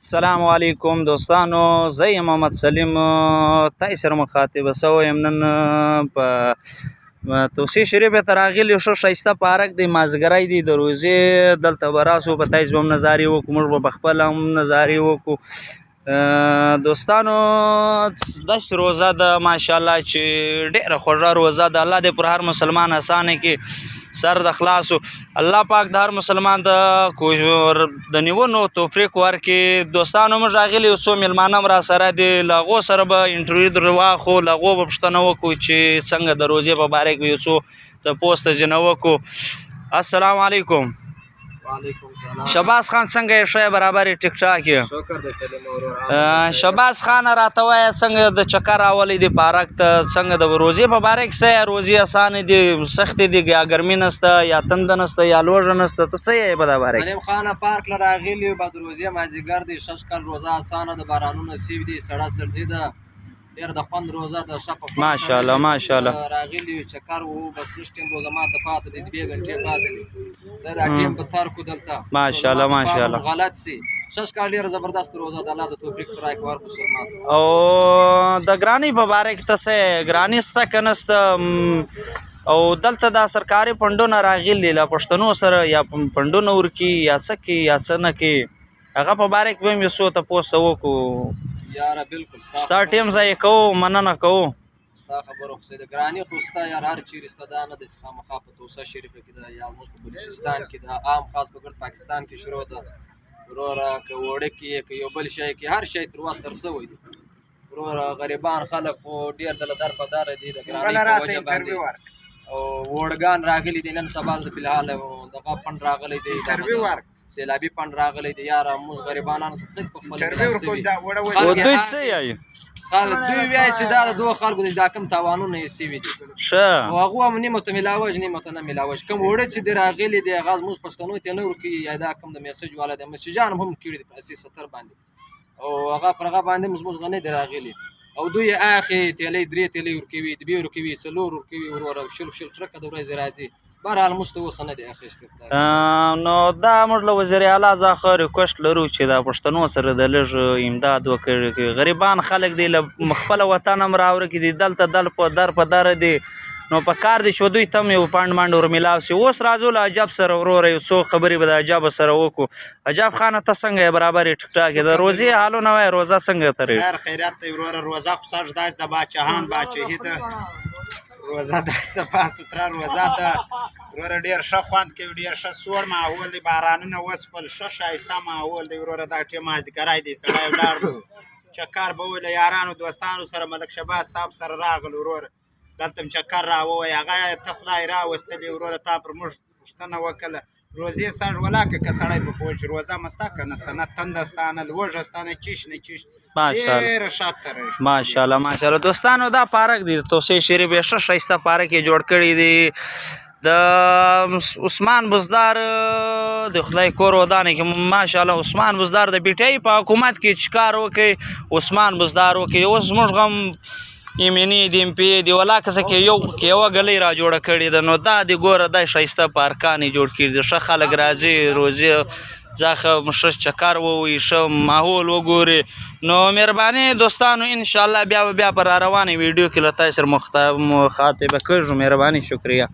السلام علیکم دوستانو، زه یم محمد سلیم. تاسو سره مخاطب شوم نن په توصیه شریف ته راغلی شو. ښایسته پارک دی، مازدګری دی، د روزې دلته به راسو، په تاسو به هم نظارې وکړو، موږ به پخپله هم نظارې وکړو. دوستانو داسې روزه ده ماشاءالله چې ډېره خوږه روزه ده. الله دې پر هر مسلمان اسانه کړي، سر د خلاصو. الله پاک د هر مسلمان د نیونو توفیق ورکړي. دوستانو موږ راغلي یو څو میلمانه هم را سره دي، له هغو سره به انټرویو در واخلو، له هغو به پوښتنه وکړو چې څنګه د روزې په باره کې یو څو د پوسټ ځینه وکړو. السلام علیکم. وعلیکم السلام. شهباز خان څنګه یې؟ ښه برابر یې؟ ټیک ټاک یې؟ شکر دی سلیم ورور. شهباز خان راته وایه څنګه د چکر راولی دی پارک ته، څنګه د روزې په باره کې څه یې؟ روزې اسانې دي، سختې دي، یا ګرمي نشته، یا تنده نشته، یا لوږه نشته؟ ته څه یې په دې باره کې؟ سلیم خان پارک له راغلي یو، بعد روزې مازدیګر دی، ششکل روزه اسانه ده، بارانونه سیو دي، سړه سړځي ده، ډېر د خوند روزه ده، ښه په ماشاءالله ماشاءالله. راغلي یو چکر وو، بس لږ ټیم روزه ماته پاته دی، 2 غنټې پاته دي، زه دا ټیم په تار کو دلته ماشاءالله ماشاءالله. غلط سي ششکل ډېره زبردست روزه ده، الله د توفیق خدای کو ورکړي سلمان. او د ګرانۍ په باره کې ته څه ګراني شته که نشته؟ او دلته دا سرکاري فنډونه راغلي له پښتنو سره، یا فنډونه ورکي یا څه کوي یا څه نه کوي، هغه په باره کې به هم یو څو تپوس وکړو. یاره بالکل ستا ټیم ضایع کوو، مننه کوو. ستا خبرو خو د ګراني خو ستا یار هر چیرې ستا دا نه ده چې خامخا په توسه شریفه کې ده، یا زموږ په بلوچستان کې ده، عام خاص په ګرد پاکستان کې شروع ده وروره، که وړکې یې که یو بل شی کې، هر شی تر وس تر سوی دي وروره. غریبان خلک خو ډېر دله در په داره دي د ګرانۍ په وجه باندې، او وړګان راغلي دي نن سبا د فلحال دغه فنډ راغلی دی، سیلابي فنډ راغلی دی. یاره موږ غریبانانو ته خدای په خپل او دوی څه یایي؟ خلک دوی وایي چې دا د دوه خلکو دا کم تاوانونه یې سوي دي، ښه، او هغو هم نیمو ته ملاوج نیمو ته نه ملاوج. کوم وړه چې دی راغلي دی هغه زموږ پښتنو ته نه ورکوي، یا دا کوم د میسج والا دی، میسجان هم کړي دي په 80-70 باندې، او هغه پر هغه باندې زموږ غنی دی راغلي، او دوی یې اخې تیلۍ 3 تیلۍ ورکوي، 2 ورکوي، 4 ورکوي وروره، شل ټرکه د ورځې راځي. بهرحال موږ ته اوس نه دی اخیستی. نو دا موږ له وزیر اعلی څخه ریکویسټ لرو چې د پښتنو سره د لږ امداد وکړي. غریبان خلک دی، له خپله وطن هم راورکي دي، دلته په در دي، نو په کار دي چې دوی ته هم یو پنډ منډ ور میلاو شي. اوس راځو له عجب سره وروره، یو څو خبرې به د عجب سره وکړو. عجب خانه ته څنګه یې؟ برابر یې؟ ټیک ټاک یې؟ د روزې حالونه وایه، روزه څنګه تېرېږي؟ خیر خیریت دی وروره. روزه خو سږ داسې د باچهان باچهي ده، روزه د صفا سوتره روزه ده وروره، ډېر ښه خوند کوي، ډېر ښه سوړ ماحول دی، بارانونه وسپل، ښه ښایسته ماحول دی وروره. دا ټیم مازدیګری دی، سړی ولاړ چکر به له یارانو دوستانو سره، ملک شهباز صاحب سره راغلو وروره، دلته م چکر راووی، هغه ته خدای راوستلې وروره، تا پر موږ پوښتنه وکړله روزې سږ ولاکه که سړی په پوه چې روزه مه سته که نه سته، نه تنده سته، نه لوږه سته، نه چیش نه چیش، ډېره ښه تېره شوه. ماشاءالله ماشاءالله. دوستانو دا پارک دی، د توصیه شریف یې ښه ښایسته پارک یې جوړ کړی دی. د عثمان بزدار د خدای کور ودانې کې ماشاءالله عثمان بزدار د بیټۍ په حکومت کې چې کار وکړي، عثمان بزدار وکړي. اوس زموږ غم یمني د ایم پی دی ولا کسه کې یوه ګلۍ را جوړه کړې ده، نو دا د ګوره دا ښایسته پارکان یې جوړ کړي دي، ښه خلک راځي روزې ځاښه ښه چکر ووهي، ښه ماحول وګوري. نو مهرباني دوستانو، انشاءالله بیا به په را روانې ویډیو کې له تاسو سره مخاطبه کېږو. مهرباني، شکریه.